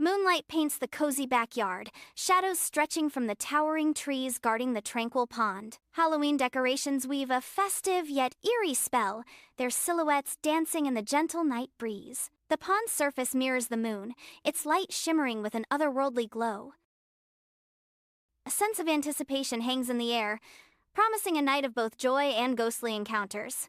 Moonlight paints the cozy backyard, shadows stretching from the towering trees guarding the tranquil pond. Halloween decorations weave a festive yet eerie spell, their silhouettes dancing in the gentle night breeze. The pond's surface mirrors the moon, its light shimmering with an otherworldly glow. A sense of anticipation hangs in the air, promising a night of both joy and ghostly encounters.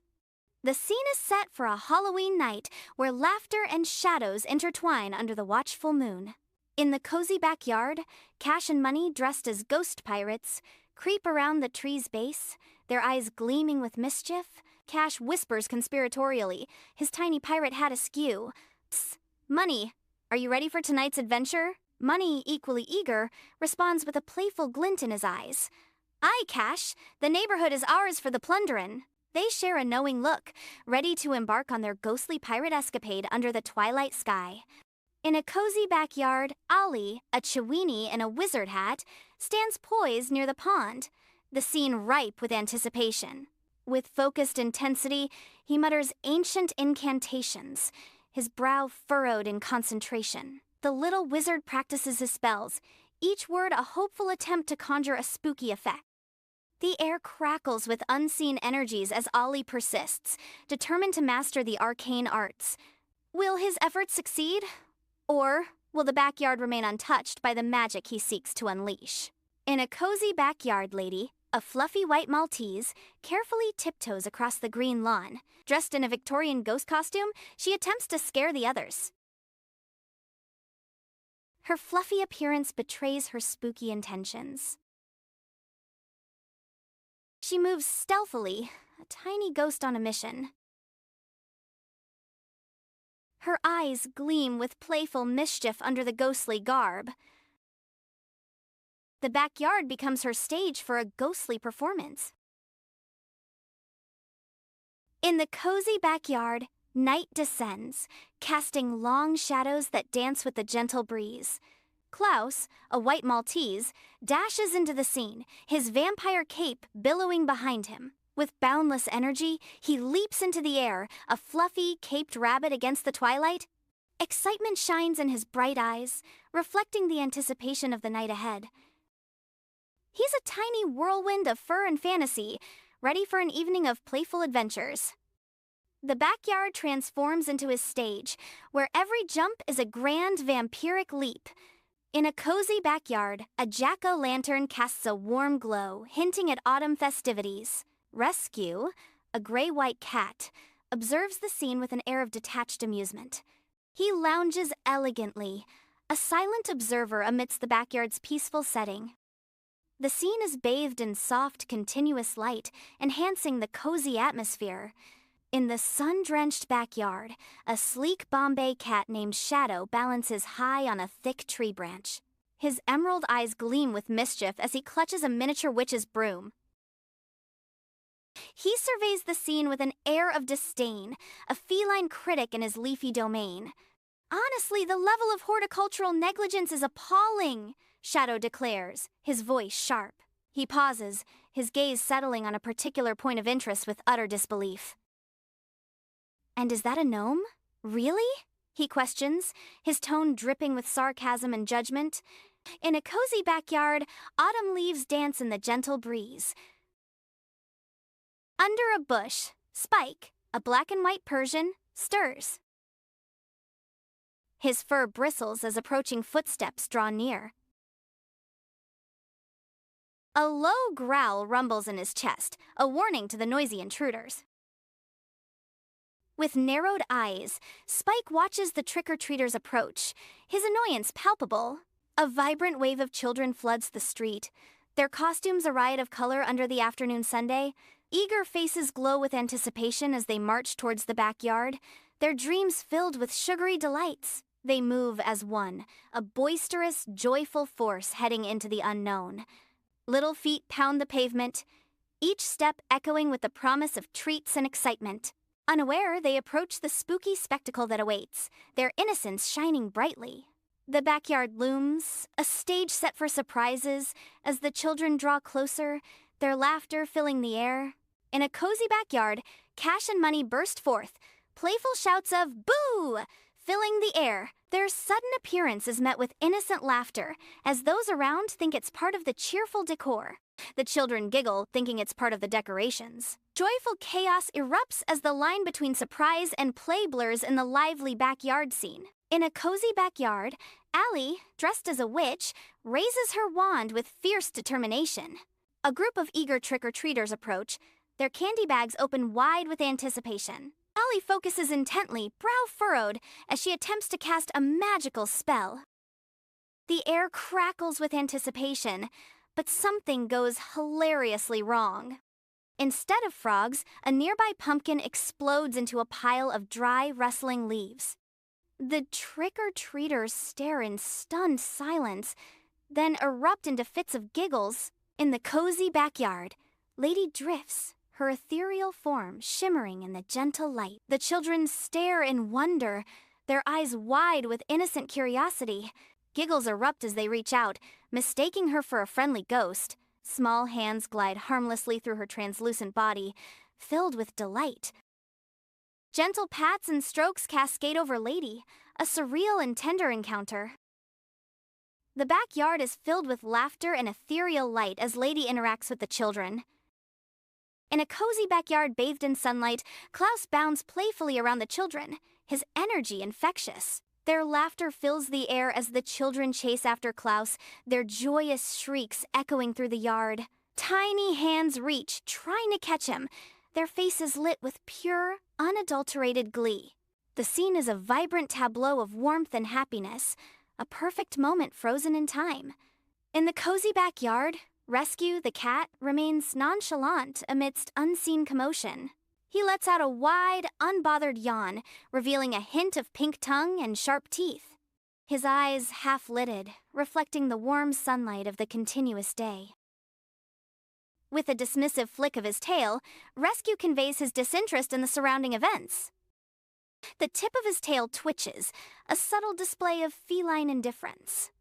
The scene is set for a Halloween night where laughter and shadows intertwine under the watchful moon. In the cozy backyard, Cash and Money, dressed as ghost pirates, creep around the tree's base, their eyes gleaming with mischief. Cash whispers conspiratorially, his tiny pirate hat askew. "Psst, Money, are you ready for tonight's adventure?" Money, equally eager, responds with a playful glint in his eyes. "Aye, Cash, the neighborhood is ours for the plunderin'." They share a knowing look, ready to embark on their ghostly pirate escapade under the twilight sky. In a cozy backyard, Ollie, a Chewenie in a wizard hat, stands poised near the pond, the scene ripe with anticipation. With focused intensity, he mutters ancient incantations, his brow furrowed in concentration. The little wizard practices his spells, each word a hopeful attempt to conjure a spooky effect. The air crackles with unseen energies as Ollie persists, determined to master the arcane arts. Will his efforts succeed? Or will the backyard remain untouched by the magic he seeks to unleash? In a cozy backyard lady, a fluffy white Maltese carefully tiptoes across the green lawn. Dressed in a Victorian ghost costume, she attempts to scare the others. Her fluffy appearance betrays her spooky intentions. She moves stealthily, a tiny ghost on a mission. Her eyes gleam with playful mischief under the ghostly garb. The backyard becomes her stage for a ghostly performance. In the cozy backyard, night descends, casting long shadows that dance with the gentle breeze. Klaus, a white Maltese, dashes into the scene, his vampire cape billowing behind him. With boundless energy, he leaps into the air, a fluffy, caped rabbit against the twilight. Excitement shines in his bright eyes, reflecting the anticipation of the night ahead. He's a tiny whirlwind of fur and fantasy, ready for an evening of playful adventures. The backyard transforms into his stage, where every jump is a grand vampiric leap. In a cozy backyard, a jack-o'-lantern casts a warm glow, hinting at autumn festivities. Rescue, a gray-white cat, observes the scene with an air of detached amusement. He lounges elegantly, a silent observer amidst the backyard's peaceful setting. The scene is bathed in soft, continuous light, enhancing the cozy atmosphere. In the sun-drenched backyard, a sleek Bombay cat named Shadow balances high on a thick tree branch. His emerald eyes gleam with mischief as he clutches a miniature witch's broom. He surveys the scene with an air of disdain, a feline critic in his leafy domain. "Honestly, the level of horticultural negligence is appalling," Shadow declares, his voice sharp. He pauses, his gaze settling on a particular point of interest with utter disbelief. "And is that a gnome? Really?" he questions, his tone dripping with sarcasm and judgment. In a cozy backyard, autumn leaves dance in the gentle breeze. Under a bush, Spike, a black and white Persian, stirs. His fur bristles as approaching footsteps draw near. A low growl rumbles in his chest, a warning to the noisy intruders. With narrowed eyes, Spike watches the trick-or-treaters approach, his annoyance palpable. A vibrant wave of children floods the street, their costumes a riot of color under the afternoon sundae. Eager faces glow with anticipation as they march towards the backyard, their dreams filled with sugary delights. They move as one, a boisterous, joyful force heading into the unknown. Little feet pound the pavement, each step echoing with the promise of treats and excitement. Unaware, they approach the spooky spectacle that awaits, their innocence shining brightly. The backyard looms, a stage set for surprises, as the children draw closer, their laughter filling the air. In a cozy backyard, Cash and Money burst forth, playful shouts of "Boo!" filling the air. Their sudden appearance is met with innocent laughter, as those around think it's part of the cheerful decor. The children giggle, thinking it's part of the decorations. Joyful chaos erupts as the line between surprise and play blurs in the lively backyard scene. In a cozy backyard, Allie, dressed as a witch, raises her wand with fierce determination. A group of eager trick-or-treaters approach, their candy bags open wide with anticipation. Allie focuses intently, brow furrowed, as she attempts to cast a magical spell. The air crackles with anticipation, but something goes hilariously wrong. Instead of frogs, a nearby pumpkin explodes into a pile of dry, rustling leaves. The trick-or-treaters stare in stunned silence, then erupt into fits of giggles. In the cozy backyard, Lady drifts, her ethereal form shimmering in the gentle light. The children stare in wonder, their eyes wide with innocent curiosity. Giggles erupt as they reach out, mistaking her for a friendly ghost. Small hands glide harmlessly through her translucent body, filled with delight. Gentle pats and strokes cascade over Lady, a surreal and tender encounter. The backyard is filled with laughter and ethereal light as Lady interacts with the children. In a cozy backyard bathed in sunlight, Klaus bounds playfully around the children, his energy infectious. Their laughter fills the air as the children chase after Klaus, their joyous shrieks echoing through the yard. Tiny hands reach, trying to catch him, their faces lit with pure, unadulterated glee. The scene is a vibrant tableau of warmth and happiness, a perfect moment frozen in time. In the cozy backyard, Rescue, the cat, remains nonchalant amidst unseen commotion. He lets out a wide, unbothered yawn, revealing a hint of pink tongue and sharp teeth. His eyes half-lidded, reflecting the warm sunlight of the continuous day. With a dismissive flick of his tail, Rescue conveys his disinterest in the surrounding events. The tip of his tail twitches, a subtle display of feline indifference.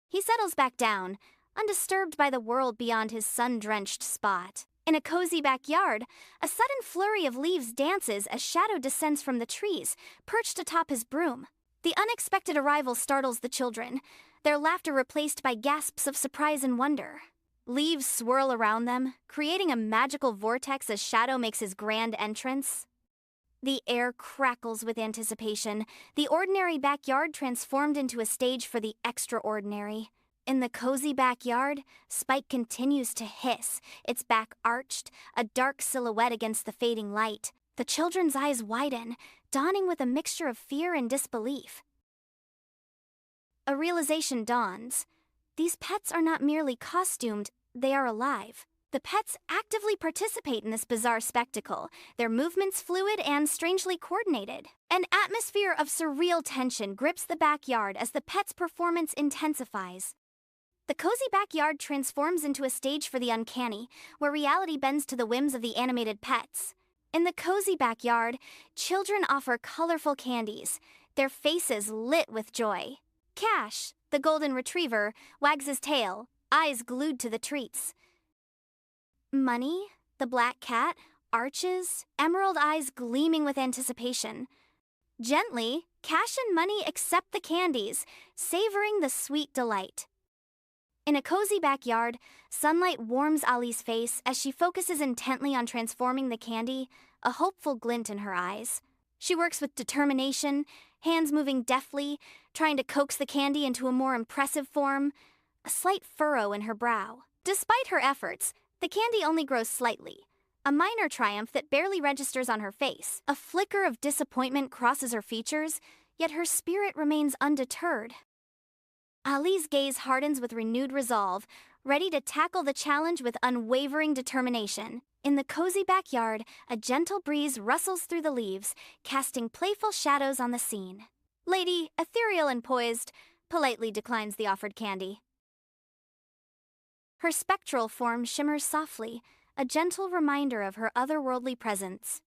He settles back down, undisturbed by the world beyond his sun-drenched spot. In a cozy backyard, a sudden flurry of leaves dances as Shadow descends from the trees, perched atop his broom. The unexpected arrival startles the children, their laughter replaced by gasps of surprise and wonder. Leaves swirl around them, creating a magical vortex as Shadow makes his grand entrance. The air crackles with anticipation, the ordinary backyard transformed into a stage for the extraordinary. In the cozy backyard, Spike continues to hiss, its back arched, a dark silhouette against the fading light. The children's eyes widen, dawning with a mixture of fear and disbelief. A realization dawns. These pets are not merely costumed, they are alive. The pets actively participate in this bizarre spectacle, their movements fluid and strangely coordinated. An atmosphere of surreal tension grips the backyard as the pets' performance intensifies. The cozy backyard transforms into a stage for the uncanny, where reality bends to the whims of the animated pets. In the cozy backyard, children offer colorful candies, their faces lit with joy. Cash, the golden retriever, wags his tail, eyes glued to the treats. Money, the black cat, arches, emerald eyes gleaming with anticipation. Gently, Cash and Money accept the candies, savoring the sweet delight. In a cozy backyard, sunlight warms Ali's face as she focuses intently on transforming the candy, a hopeful glint in her eyes. She works with determination, hands moving deftly, trying to coax the candy into a more impressive form, a slight furrow in her brow. Despite her efforts, the candy only grows slightly, a minor triumph that barely registers on her face. A flicker of disappointment crosses her features, yet her spirit remains undeterred. Ali's gaze hardens with renewed resolve, ready to tackle the challenge with unwavering determination. In the cozy backyard, a gentle breeze rustles through the leaves, casting playful shadows on the scene. Lady, ethereal and poised, politely declines the offered candy. Her spectral form shimmers softly, a gentle reminder of her otherworldly presence.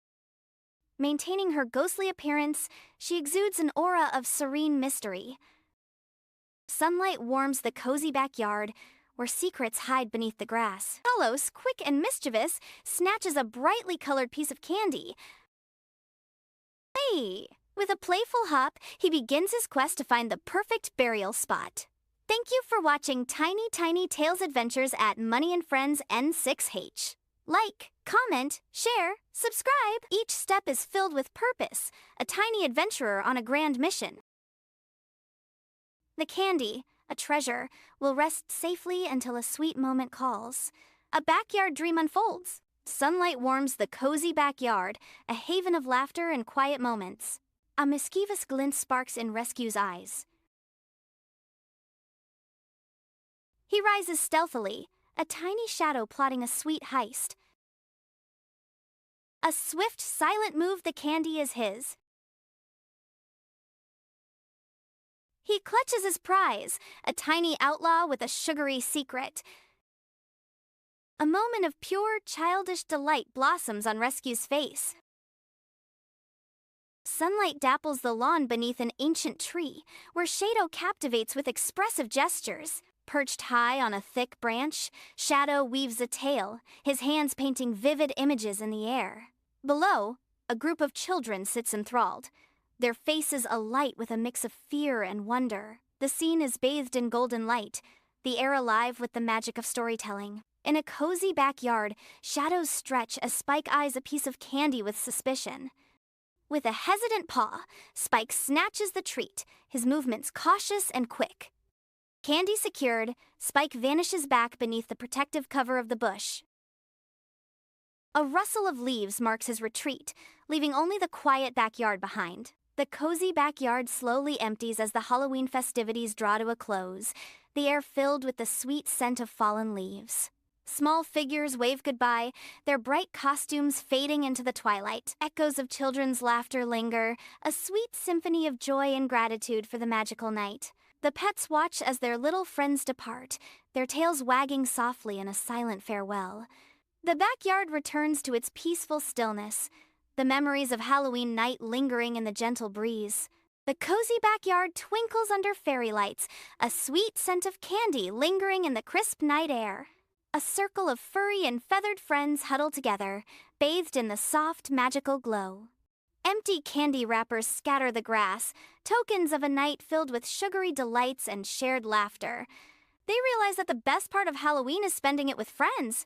Maintaining her ghostly appearance, she exudes an aura of serene mystery. Sunlight warms the cozy backyard, where secrets hide beneath the grass. Talos, quick and mischievous, snatches a brightly colored piece of candy. Hey! With a playful hop, he begins his quest to find the perfect burial spot. Thank you for watching Tiny Tiny Tales Adventures at Money and Friends N6H. Like, comment, share, subscribe. Each step is filled with purpose, a tiny adventurer on a grand mission. The candy, a treasure, will rest safely until a sweet moment calls. A backyard dream unfolds. Sunlight warms the cozy backyard, a haven of laughter and quiet moments. A mischievous glint sparks in Rescue's eyes. He rises stealthily, a tiny shadow plotting a sweet heist. A swift, silent move, the candy is his. He clutches his prize, a tiny outlaw with a sugary secret. A moment of pure, childish delight blossoms on Rescue's face. Sunlight dapples the lawn beneath an ancient tree, where Shadow captivates with expressive gestures. Perched high on a thick branch, Shadow weaves a tale, his hands painting vivid images in the air. Below, a group of children sits enthralled, their faces alight with a mix of fear and wonder. The scene is bathed in golden light, the air alive with the magic of storytelling. In a cozy backyard, shadows stretch as Spike eyes a piece of candy with suspicion. With a hesitant paw, Spike snatches the treat, his movements cautious and quick. Candy secured, Spike vanishes back beneath the protective cover of the bush. A rustle of leaves marks his retreat, leaving only the quiet backyard behind. The cozy backyard slowly empties as the Halloween festivities draw to a close, the air filled with the sweet scent of fallen leaves. Small figures wave goodbye, their bright costumes fading into the twilight. Echoes of children's laughter linger, a sweet symphony of joy and gratitude for the magical night. The pets watch as their little friends depart, their tails wagging softly in a silent farewell. The backyard returns to its peaceful stillness, the memories of Halloween night lingering in the gentle breeze. The cozy backyard twinkles under fairy lights, a sweet scent of candy lingering in the crisp night air. A circle of furry and feathered friends huddle together, bathed in the soft, magical glow. Empty candy wrappers scatter the grass, tokens of a night filled with sugary delights and shared laughter. They realize that the best part of Halloween is spending it with friends.